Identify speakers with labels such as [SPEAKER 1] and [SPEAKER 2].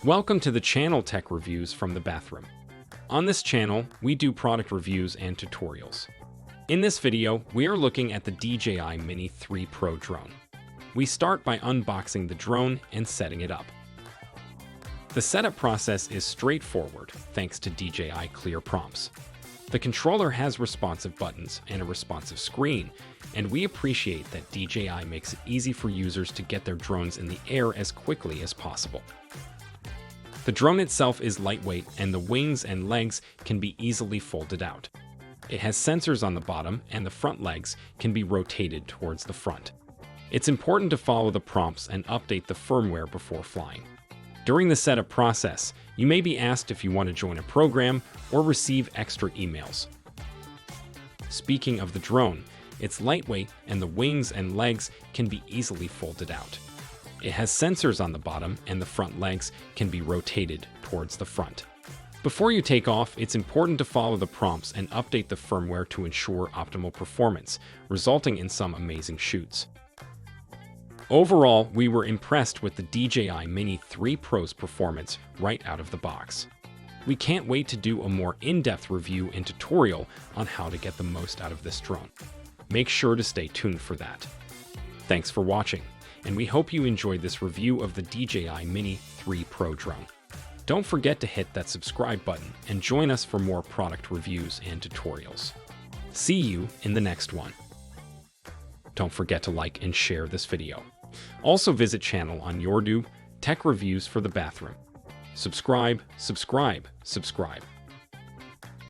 [SPEAKER 1] Welcome to the channel Tech Reviews from the Bathroom. On this channel, we do product reviews and tutorials. In this video, we are looking at the DJI Mini 3 Pro drone. We start by unboxing the drone and setting it up. The setup process is straightforward thanks to DJI Clear Prompts. The controller has responsive buttons and a responsive screen, and we appreciate that DJI makes it easy for users to get their drones in the air as quickly as possible. The drone itself is lightweight and the wings and legs can be easily folded out. It has sensors on the bottom and the front legs can be rotated towards the front. It's important to follow the prompts and update the firmware before flying. During the setup process, you may be asked if you want to join a program or receive extra emails. Speaking of the drone, it's lightweight and the wings and legs can be easily folded out. It has sensors on the bottom and the front legs can be rotated towards the front. Before you take off, it's important to follow the prompts and update the firmware to ensure optimal performance, resulting in some amazing shoots. Overall, we were impressed with the DJI Mini 3 Pro's performance right out of the box. We can't wait to do a more in-depth review and tutorial on how to get the most out of this drone. Make sure to stay tuned for that. Thanks for watching, and we hope you enjoyed this review of the DJI Mini 3 Pro drone. Don't forget to hit that subscribe button and join us for more product reviews and tutorials. See you in the next one. Don't forget to like and share this video. Also visit channel on YouTube, Tech Reviews for the Bathroom. Subscribe, subscribe, subscribe.